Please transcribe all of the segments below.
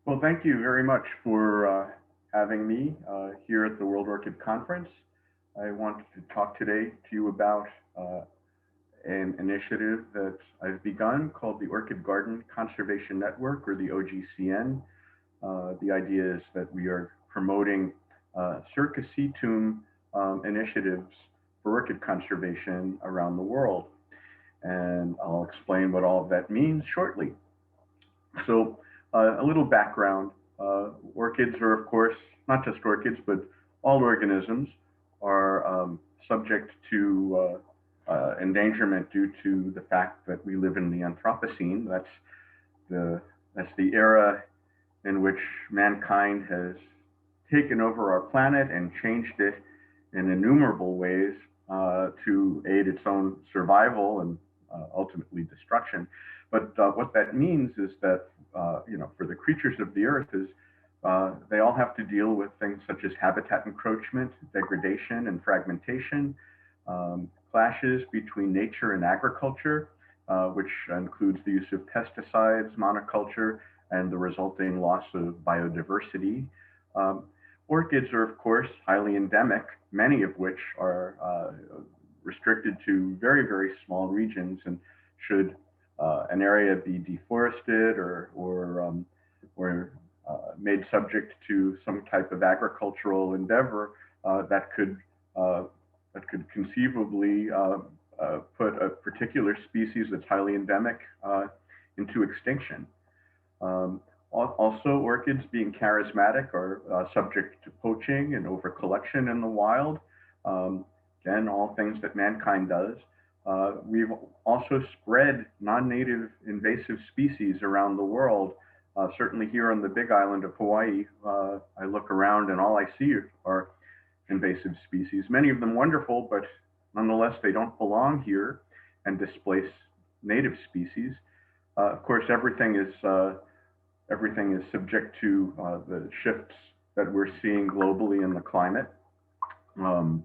Well, thank you very much for having me here at the World Orchid Conference. I want to talk today to you about uh, an initiative that I've begun called the Orchid Garden Conservation Network, or the OGCN. The idea is that we are promoting circa situm initiatives for orchid conservation around the world. And I'll explain what all of that means shortly. So, a little background. Orchids are, of course, not just orchids, but all organisms are subject to endangerment due to the fact that we live in the Anthropocene. The, that's the era in which mankind has taken over our planet and changed it in innumerable ways to aid its own survival and ultimately destruction. But what that means is that, for the creatures of the earth is they all have to deal with things such as habitat encroachment, degradation, and fragmentation, clashes between nature and agriculture, which includes the use of pesticides, monoculture, and the resulting loss of biodiversity. Um, Orchids are, of course, highly endemic, many of which are restricted to very, very small regions. And should an area be deforested or made subject to some type of agricultural endeavor, that could uh, that could conceivably put a particular species that's highly endemic into extinction. Um, Also, orchids, being charismatic, are subject to poaching and overcollection in the wild. Um, Again, all things that mankind does. We've also spread non-native invasive species around the world. Certainly here on the big island of Hawaii, I look around and all I see are invasive species, many of them wonderful, but nonetheless, they don't belong here and displace native species. Of course, everything is subject to the shifts that we're seeing globally in the climate. Um,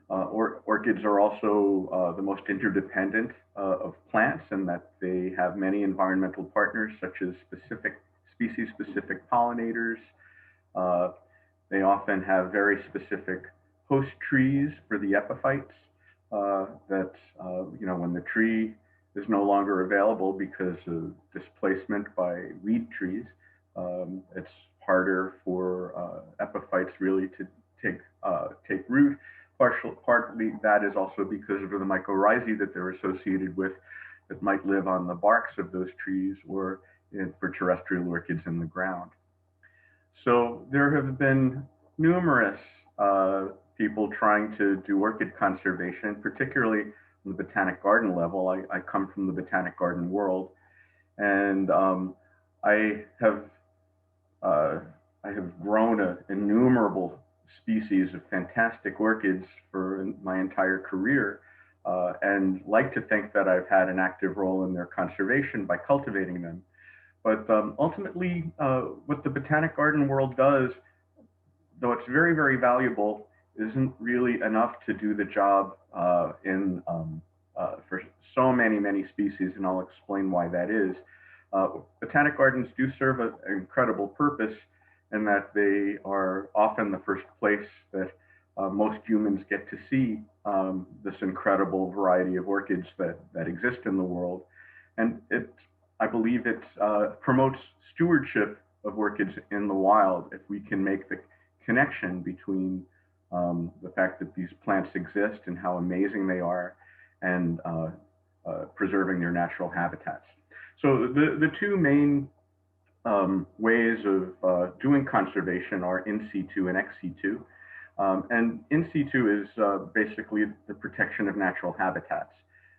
Orchids are also the most interdependent of plants in that they have many environmental partners, such as species-specific pollinators. Uh, they often have very specific host trees for the epiphytes that, when the tree is no longer available because of displacement by weed trees, it's harder for epiphytes really to take root. Partly that is also because of the mycorrhizae that they're associated with that might live on the barks of those trees or for terrestrial orchids in the ground. So there have been numerous people trying to do orchid conservation, particularly on the botanic garden level. I come from the botanic garden world, and I have uh, I have grown innumerable species of fantastic orchids for my entire career, and like to think that I've had an active role in their conservation by cultivating them. But ultimately, what the botanic garden world does, though it's very, very valuable, isn't really enough to do the job for so many, many species, and I'll explain why that is. Botanic gardens do serve an incredible purpose in that they are often the first place that most humans get to see this incredible variety of orchids that exist in the world. And I believe it promotes stewardship of orchids in the wild if we can make the connection between the fact that these plants exist and how amazing they are, and preserving their natural habitats. So the two main ways of doing conservation are in situ and ex situ. And in situ is basically the protection of natural habitats,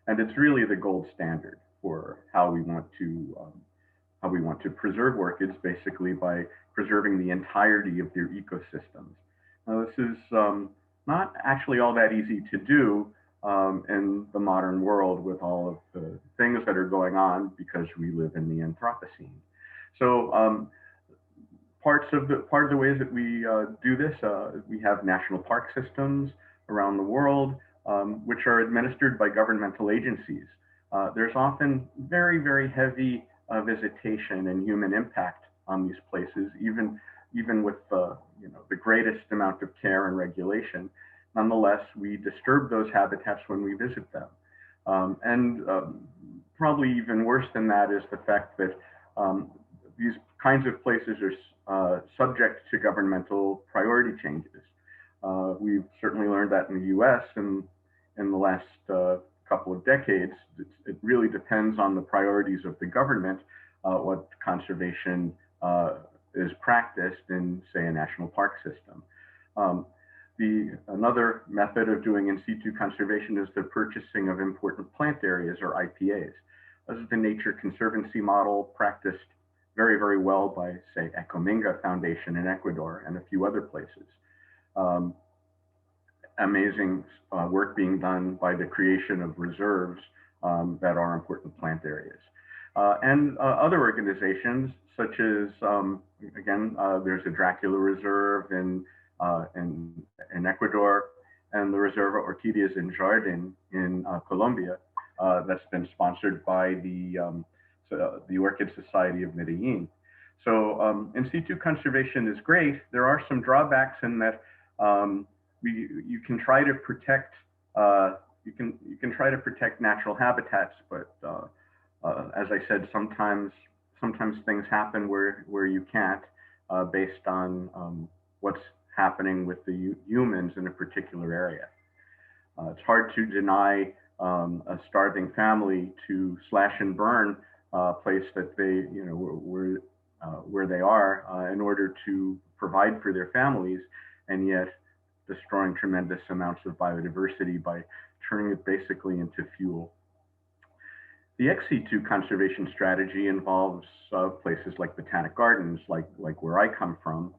and it's really the gold standard for how we want to preserve orchids, basically by preserving the entirety of their ecosystems. Now, this is not actually all that easy to do in the modern world with all of the things that are going on because we live in the Anthropocene. So part of the ways that we do this, we have national park systems around the world, which are administered by governmental agencies. There's often very, very heavy visitation and human impact on these places, even with the greatest amount of care and regulation. Nonetheless, we disturb those habitats when we visit them. Probably even worse than that is the fact that these kinds of places are subject to governmental priority changes. We've certainly learned that in the US in the last couple of decades. It really depends on the priorities of the government, what conservation is practiced in, say, a national park system. Another method of doing in situ conservation is the purchasing of important plant areas, or IPAs. This is the Nature Conservancy model practiced very, very well by, say, Ecominga Foundation in Ecuador and a few other places. Amazing work being done by the creation of reserves that are important plant areas. Other organizations, such as, again, there's a Dracula Reserve in Ecuador, and the Reserva Orquídeas in Jardín in Colombia, that's been sponsored by the Orchid Society of Medellin. So in situ conservation is great. There are some drawbacks in that you can try to protect natural habitats, but as I said, sometimes things happen where you can't, based on what's happening with the humans in a particular area. It's hard to deny a starving family to slash and burn a place that they, where they are, in order to provide for their families, and yet destroying tremendous amounts of biodiversity by turning it basically into fuel. The ex situ conservation strategy involves places like botanic gardens, like where I come from,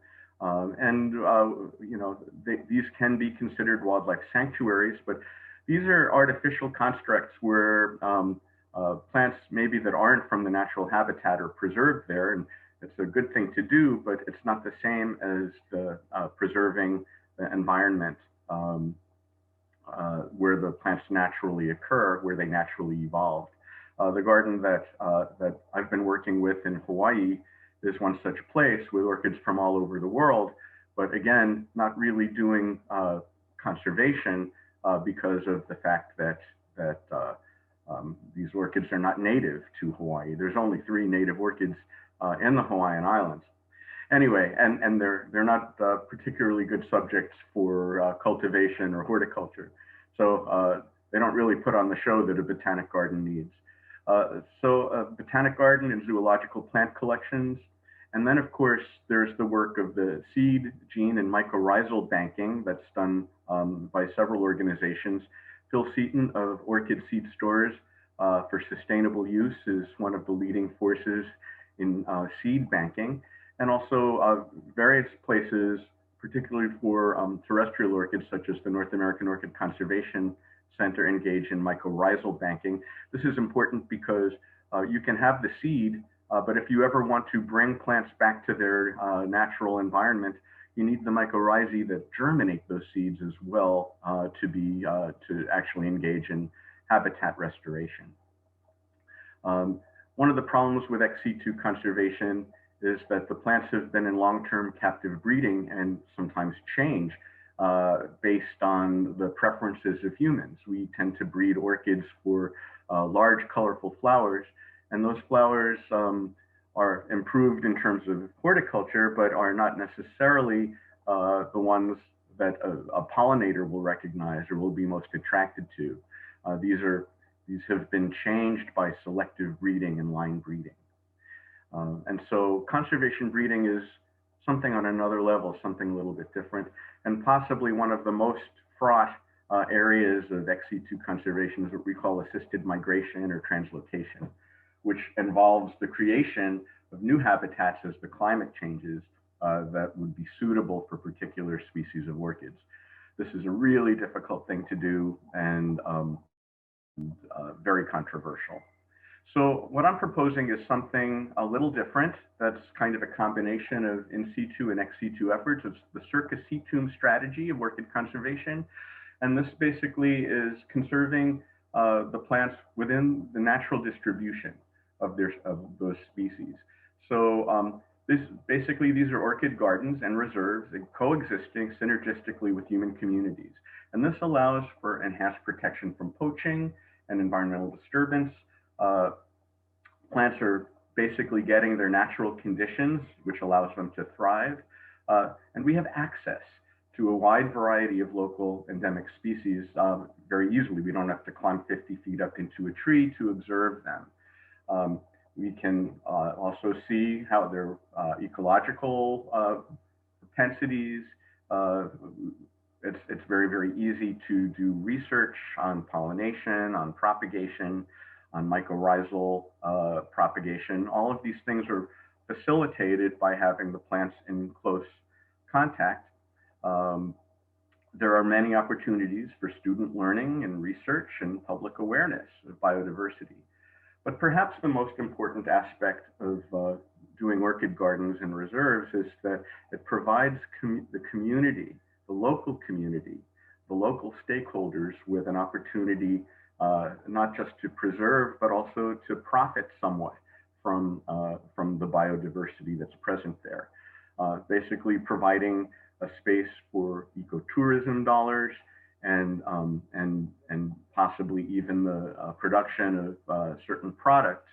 these can be considered wildlife sanctuaries, but these are artificial constructs where plants maybe that aren't from the natural habitat are preserved there, and it's a good thing to do, but it's not the same as the preserving the environment where the plants naturally occur, where they naturally evolved. The garden that I've been working with in Hawaii is one such place with orchids from all over the world, but again, not really doing conservation because of the fact that these orchids are not native to Hawaii. There's only 3 native orchids in the Hawaiian Islands. Anyway, and they're not particularly good subjects for cultivation or horticulture. So they don't really put on the show that a botanic garden needs. So a botanic garden and zoological plant collections. And then, of course, there's the work of the seed, gene, and mycorrhizal banking that's done by several organizations. Phil Seaton of Orchid Seed Stores for Sustainable Use is one of the leading forces in seed banking. And also various places, particularly for terrestrial orchids, such as the North American Orchid Conservation Center, engage in mycorrhizal banking. This is important because you can have the seed, but if you ever want to bring plants back to their natural environment, you need the mycorrhizae that germinate those seeds as well to actually engage in habitat restoration. One of the problems with ex situ conservation is that the plants have been in long-term captive breeding and sometimes change based on the preferences of humans. We tend to breed orchids for large, colorful flowers, and those flowers are improved in terms of horticulture, but are not necessarily the ones that a pollinator will recognize or will be most attracted to. These have been changed by selective breeding and line breeding. And so conservation breeding is something on another level, something a little bit different, and possibly one of the most fraught areas of ex situ conservation is what we call assisted migration or translocation, which involves the creation of new habitats as the climate changes that would be suitable for particular species of orchids. This is a really difficult thing to do and very controversial. So what I'm proposing is something a little different. That's kind of a combination of in situ and ex situ efforts. It's the circus situm strategy of orchid conservation. And this basically is conserving the plants within the natural distribution of those species. So Basically, these are orchid gardens and reserves coexisting synergistically with human communities. And this allows for enhanced protection from poaching and environmental disturbance. Uh, Plants are basically getting their natural conditions, which allows them to thrive. And we have access to a wide variety of local endemic species very easily. We don't have to climb 50 feet up into a tree to observe them. We can also see how their ecological propensities. Uh, it's very, very easy to do research on pollination, on propagation, on mycorrhizal propagation. All of these things are facilitated by having the plants in close contact. Um, there are many opportunities for student learning and research and public awareness of biodiversity. But perhaps the most important aspect of doing orchid gardens and reserves is that it provides the community, the local community, the local stakeholders with an opportunity not just to preserve, but also to profit somewhat from the biodiversity that's present there. Basically providing a space for ecotourism dollars and possibly even the production of certain products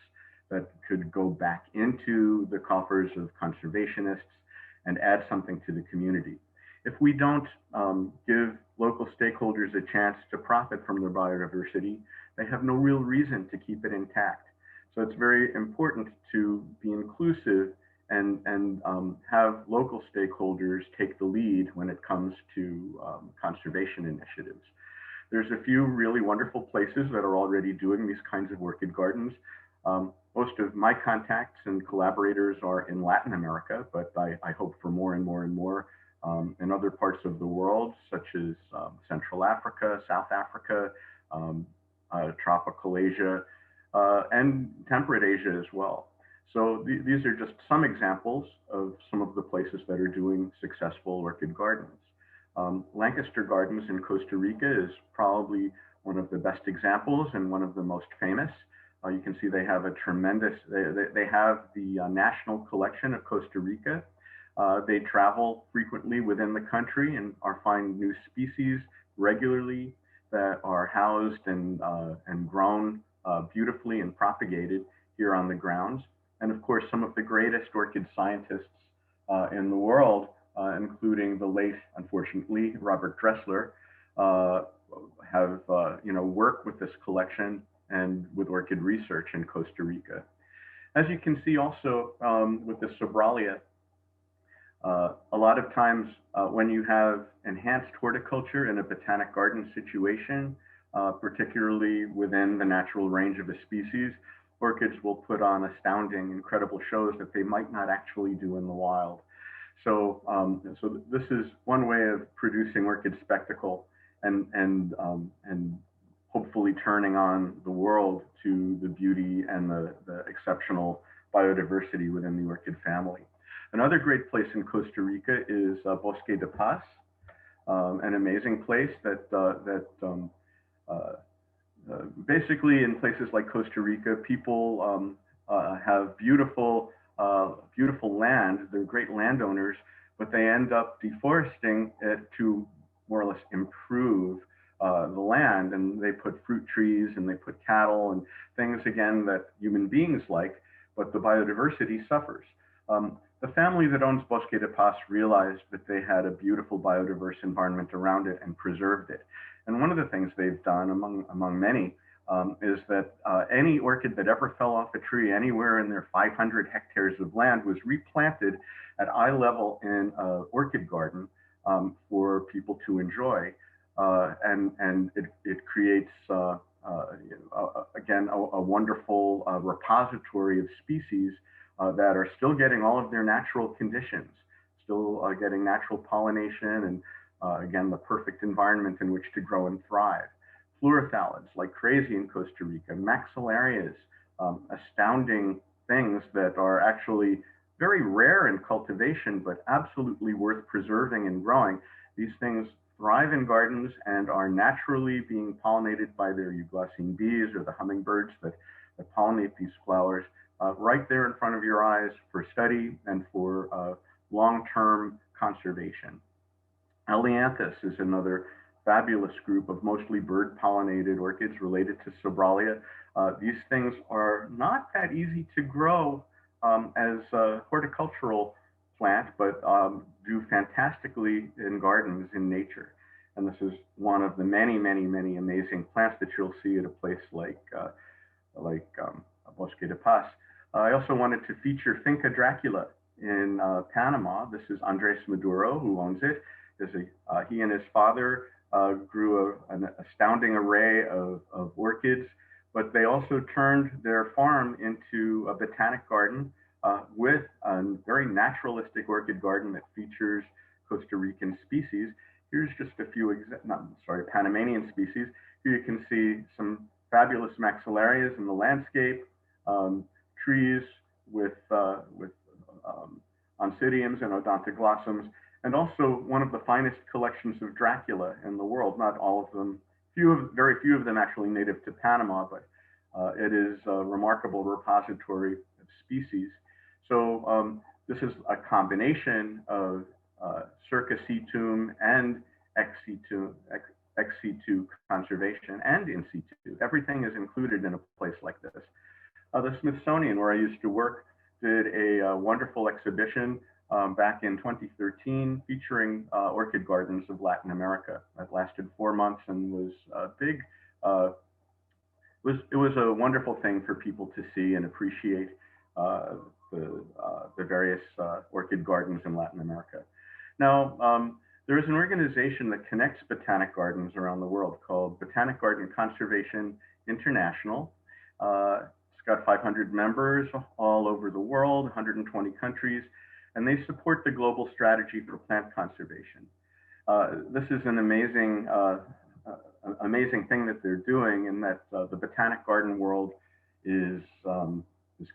that could go back into the coffers of conservationists and add something to the community. If we don't give local stakeholders a chance to profit from their biodiversity, they have no real reason to keep it intact. So it's very important to be inclusive and have local stakeholders take the lead when it comes to conservation initiatives. There's a few really wonderful places that are already doing these kinds of orchid gardens. Most of my contacts and collaborators are in Latin America, but I hope for more and more and more in other parts of the world, such as Central Africa, South Africa, tropical Asia, and temperate Asia as well. So these are just some examples of some of the places that are doing successful orchid gardens. Lancaster Gardens in Costa Rica is probably one of the best examples and one of the most famous. You can see they have a tremendous, they have the National Collection of Costa Rica. They travel frequently within the country and are finding new species regularly that are housed and grown beautifully and propagated here on the grounds. And of course, some of the greatest orchid scientists in the world, including the late, unfortunately, Robert Dressler, have worked with this collection and with orchid research in Costa Rica. As you can see also with the Sobralia, a lot of times when you have enhanced horticulture in a botanic garden situation, particularly within the natural range of a species, orchids will put on astounding, incredible shows that they might not actually do in the wild. So this is one way of producing orchid spectacle and hopefully turning on the world to the beauty and the exceptional biodiversity within the orchid family. Another great place in Costa Rica is Bosque de Paz, an amazing place that basically in places like Costa Rica, people have beautiful land. They're great landowners, but they end up deforesting it to more or less improve the land, and they put fruit trees and they put cattle and things again that human beings like, but the biodiversity suffers. The family that owns Bosque de Paz realized that they had a beautiful biodiverse environment around it and preserved it. And one of the things they've done, among many, is that any orchid that ever fell off a tree anywhere in their 500 hectares of land was replanted at eye level in an orchid garden for people to enjoy. And it creates, again, a wonderful repository of species that are still getting all of their natural conditions, still getting natural pollination and again, the perfect environment in which to grow and thrive. Fluorophalids like crazy in Costa Rica, maxillarias, astounding things that are actually very rare in cultivation, but absolutely worth preserving and growing. These things thrive in gardens and are naturally being pollinated by their euglossine bees or the hummingbirds that pollinate these flowers. right there in front of your eyes for study and for long-term conservation. Elianthus is another fabulous group of mostly bird-pollinated orchids related to Sobralia. These things are not that easy to grow as a horticultural plant, but do fantastically in gardens in nature. And this is one of the many, many, many amazing plants that you'll see at a place like Bosque de Paz. I also wanted to feature Finca Dracula in Panama. This is Andres Maduro, who owns it. He and his father grew an astounding array of orchids, but they also turned their farm into a botanic garden with a very naturalistic orchid garden that features Costa Rican species. Here's just a few, Panamanian species. Here you can see some fabulous maxillarias in the landscape, trees with oncidiums and odontoglossums, and also one of the finest collections of Dracula in the world. Not all of them, very few of them actually native to Panama, but it is a remarkable repository of species. So this is a combination of circa situm and ex situ conservation and in situ. Everything is included in a place like this. The Smithsonian, where I used to work, did a wonderful exhibition back in 2013 featuring orchid gardens of Latin America. That lasted 4 months and was big. It was a wonderful thing for people to see and appreciate the various orchid gardens in Latin America. Now, there is an organization that connects botanic gardens around the world called Botanic Garden Conservation International. It's got 500 members all over the world, 120 countries, and they support the global strategy for plant conservation. This is an amazing, amazing thing that they're doing, in that the botanic garden world is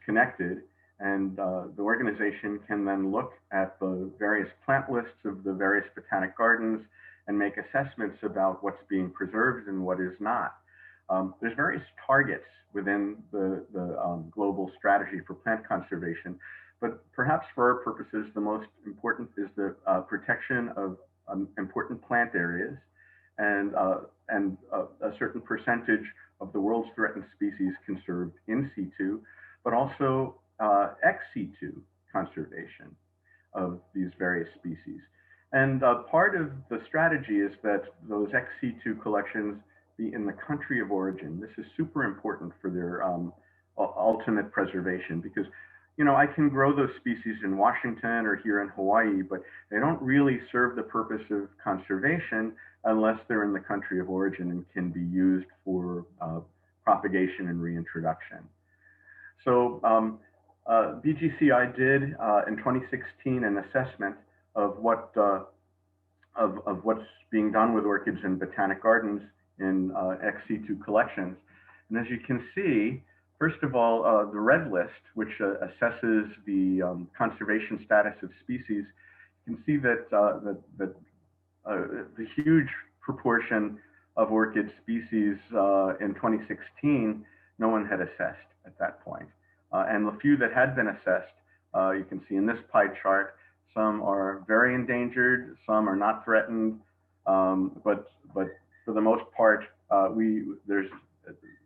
connected, and the organization can then look at the various plant lists of the various botanic gardens and make assessments about what's being preserved and what is not. There's various targets within the global strategy for plant conservation, but perhaps for our purposes, the most important is the protection of important plant areas and a certain percentage of the world's threatened species conserved in situ, but also ex situ conservation of these various species. And part of the strategy is that those ex situ collections be in the country of origin. This is super important for their ultimate preservation, because I can grow those species in Washington or here in Hawaii, but they don't really serve the purpose of conservation unless they're in the country of origin and can be used for propagation and reintroduction. So BGCI did in 2016 an assessment of what of what's being done with orchids in botanic gardens in ex situ collections. And as you can see, first of all, the red list, which assesses the conservation status of species, you can see that the huge proportion of orchid species in 2016, no one had assessed at that point. And the few that had been assessed, you can see in this pie chart, some are very endangered, some are not threatened, but for the most part,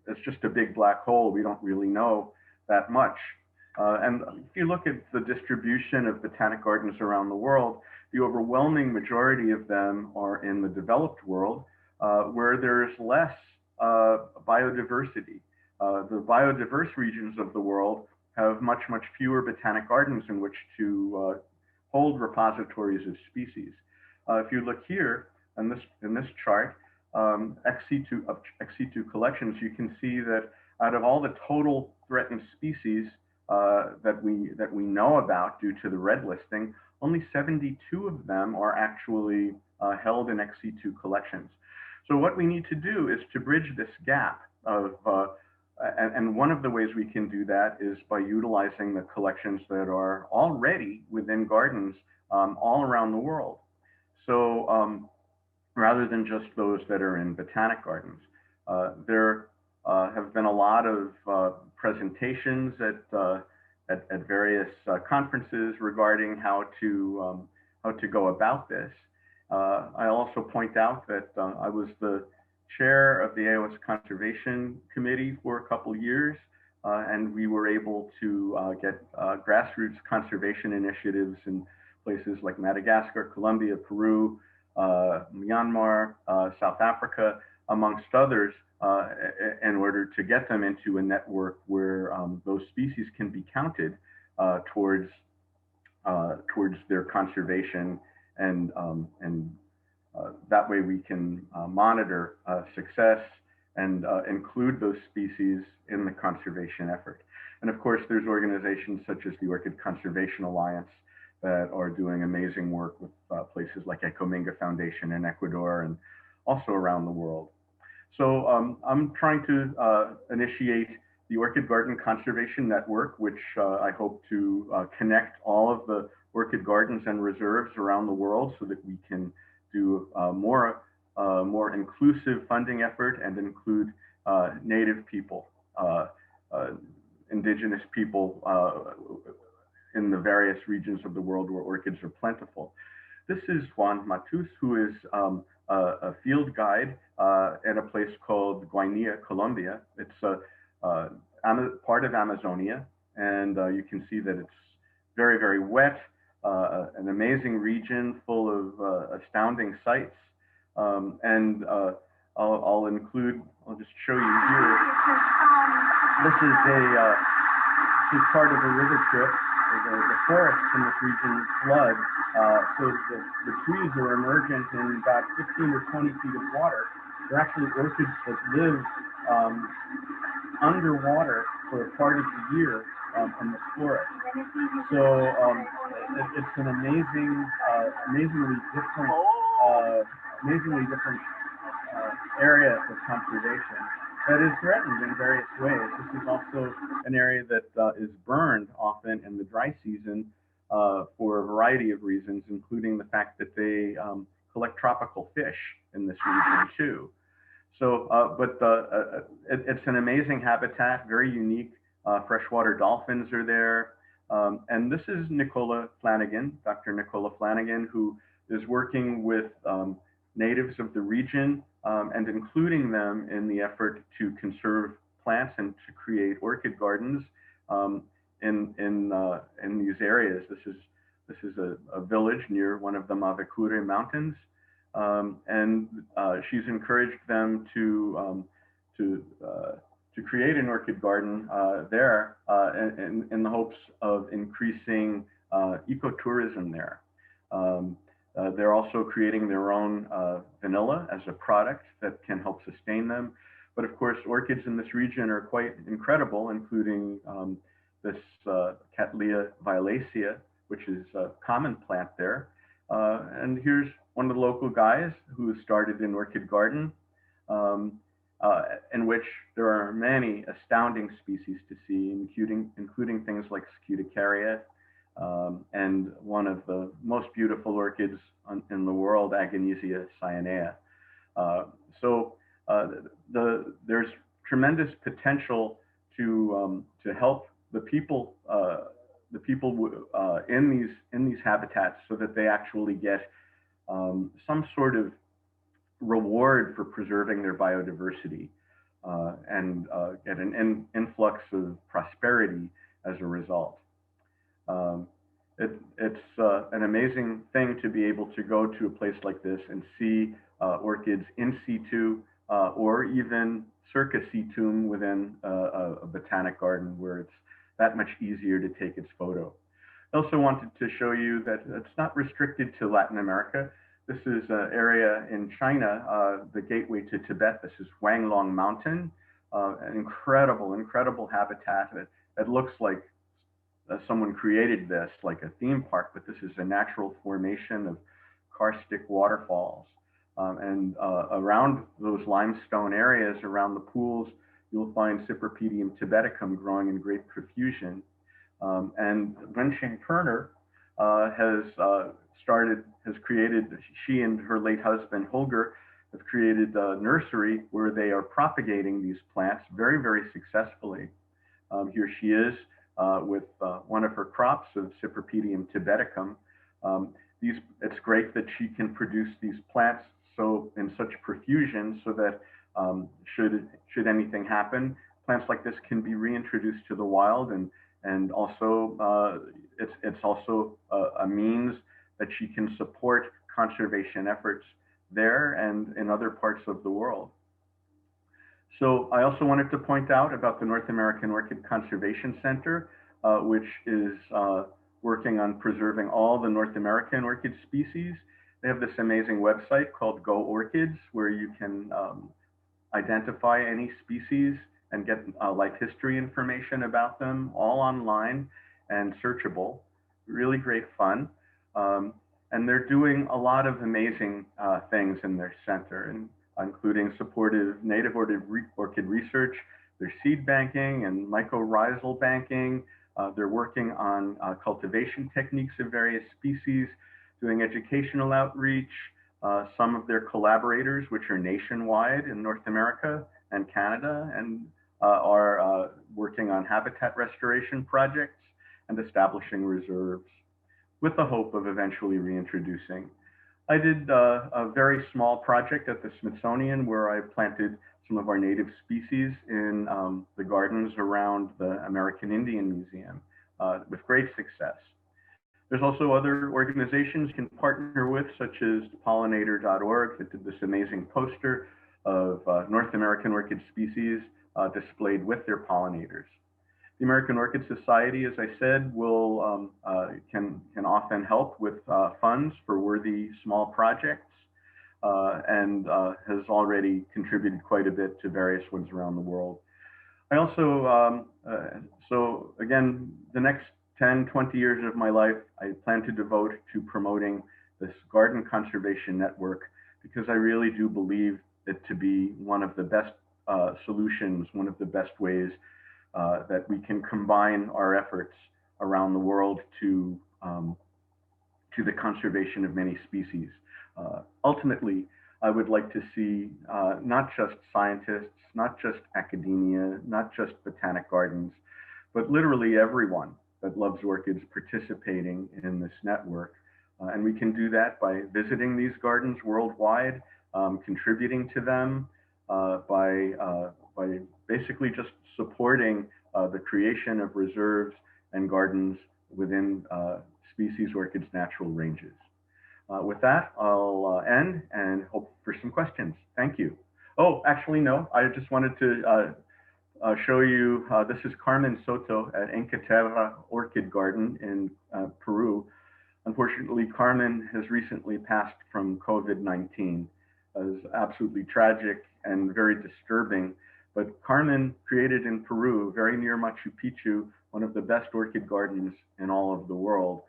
it's just a big black hole. We don't really know that much. And if you look at the distribution of botanic gardens around the world, the overwhelming majority of them are in the developed world, where there's less biodiversity. The biodiverse regions of the world have much, much fewer botanic gardens in which to hold repositories of species. If you look here in this chart, ex situ collections, you can see that out of all the total threatened species that we know about due to the red listing, only 72 of them are actually held in ex situ collections. So what we need to do is to bridge this gap of, and one of the ways we can do that is by utilizing the collections that are already within gardens all around the world. So rather than just those that are in botanic gardens, there have been a lot of presentations at at various conferences regarding how to go about this. I also point out that I was the chair of the AOS Conservation Committee for a couple years, and we were able to get grassroots conservation initiatives in places like Madagascar, Colombia, Peru, Myanmar, South Africa, amongst others, in order to get them into a network where those species can be counted towards their conservation, and that way we can monitor success and include those species in the conservation effort. And of course, there's organizations such as the Orchid Conservation Alliance that are doing amazing work with places like Ecominga Foundation in Ecuador and also around the world. So I'm trying to initiate the Orchid Garden Conservation Network, which I hope to connect all of the orchid gardens and reserves around the world so that we can do more inclusive funding effort and include Native people, indigenous people in the various regions of the world where orchids are plentiful. This is Juan Matus, who is a field guide at a place called Guainía, Colombia. It's part of Amazonia, and you can see that it's very, very wet, an amazing region full of astounding sights. And I'll just show you here. This is part of a river trip. The forests in this region flood, so the trees are emergent in about 15 or 20 feet of water. They're actually orchids that live underwater for a part of the year in the forest. So it's an amazingly different area of conservation that is threatened in various ways. This is also an area that is burned often in the dry season for a variety of reasons, including the fact that they collect tropical fish in this region too. So, it's an amazing habitat, very unique. Freshwater dolphins are there. And this is Nicola Flanagan, Dr. Nicola Flanagan, who is working with natives of the region and including them in the effort to conserve plants and to create orchid gardens in these areas. This is a village near one of the Mavecure mountains, and she's encouraged them to create an orchid garden there in the hopes of increasing ecotourism there. They're also creating their own vanilla as a product that can help sustain them. But of course, orchids in this region are quite incredible, including this Cattleya violacea, which is a common plant there. And here's one of the local guys who started an orchid garden in which there are many astounding species to see, including things like Scuticaria, and one of the most beautiful orchids in the world, Agonesia cyanea. So there's tremendous potential to help the people in these habitats so that they actually get some sort of reward for preserving their biodiversity and get an influx of prosperity as a result. It's an amazing thing to be able to go to a place like this and see orchids in situ or even circa situ within a botanic garden where it's that much easier to take its photo. I also wanted to show you that it's not restricted to Latin America. This is an area in China, the gateway to Tibet. This is Huanglong Mountain, an incredible habitat. It looks like someone created this like a theme park, but this is a natural formation of karstic waterfalls. And around those limestone areas, around the pools, you'll find Cypripedium tibeticum growing in great profusion. And Wenxing Turner has created, she and her late husband, Holger, have created a nursery where they are propagating these plants very, very successfully. Here she is with one of her crops of Cypripedium tibeticum. It's great that she can produce these plants so in such profusion so that should anything happen, plants like this can be reintroduced to the wild, and also it's also a means that she can support conservation efforts there and in other parts of the world. So I also wanted to point out about the North American Orchid Conservation Center, which is working on preserving all the North American orchid species. They have this amazing website called Go Orchids, where you can identify any species and get life history information about them, all online and searchable. Really great fun. And they're doing a lot of amazing things in their center, and including supportive native orchid research, their seed banking and mycorrhizal banking. They're working on cultivation techniques of various species, doing educational outreach. Some of their collaborators, which are nationwide in North America and Canada, and are working on habitat restoration projects and establishing reserves with the hope of eventually reintroducing. I did a very small project at the Smithsonian where I planted some of our native species in the gardens around the American Indian Museum with great success. There's also other organizations you can partner with, such as pollinator.org, that did this amazing poster of North American orchid species displayed with their pollinators. The American Orchid Society, as I said, can often help with funds for worthy small projects and has already contributed quite a bit to various ones around the world. I also, so again, the next 10, 20 years of my life, I plan to devote to promoting this garden conservation network because I really do believe it to be one of the best solutions, one of the best ways that we can combine our efforts around the world to the conservation of many species. Ultimately, I would like to see not just scientists, not just academia, not just botanic gardens, but literally everyone that loves orchids participating in this network. And we can do that by visiting these gardens worldwide, contributing to them, by basically just supporting the creation of reserves and gardens within species orchids' natural ranges. With that, I'll end and hope for some questions. Thank you. Oh, actually, no, I just wanted to show you, this is Carmen Soto at Encaterra Orchid Garden in Peru. Unfortunately, Carmen has recently passed from COVID-19. It was absolutely tragic and very disturbing. But Carmen created in Peru, very near Machu Picchu, one of the best orchid gardens in all of the world.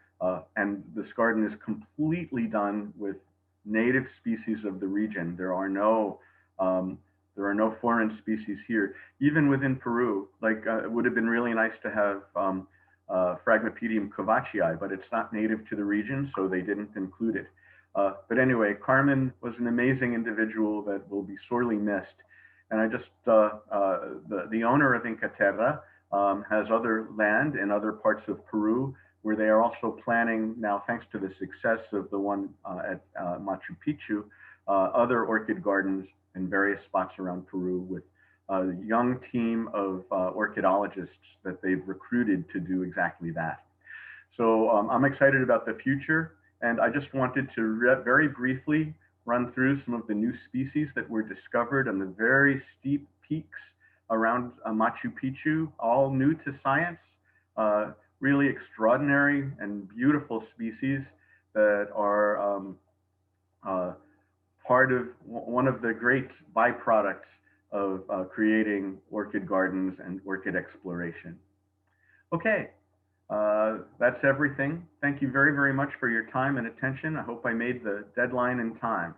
And this garden is completely done with native species of the region. There are no foreign species here. Even within Peru, like it would have been really nice to have Phragmipedium kovachii, but it's not native to the region, so they didn't include it. But anyway, Carmen was an amazing individual that will be sorely missed. And I just, the owner of Encaterra has other land in other parts of Peru where they are also planning now, thanks to the success of the one at Machu Picchu, other orchid gardens in various spots around Peru with a young team of orchidologists that they've recruited to do exactly that. So I'm excited about the future. And I just wanted to very briefly run through some of the new species that were discovered on the very steep peaks around Machu Picchu, all new to science, really extraordinary and beautiful species that are part of one of the great byproducts of creating orchid gardens and orchid exploration. Okay, that's everything. Thank you very, very much for your time and attention. I hope I made the deadline in time.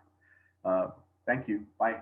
Thank you. Bye.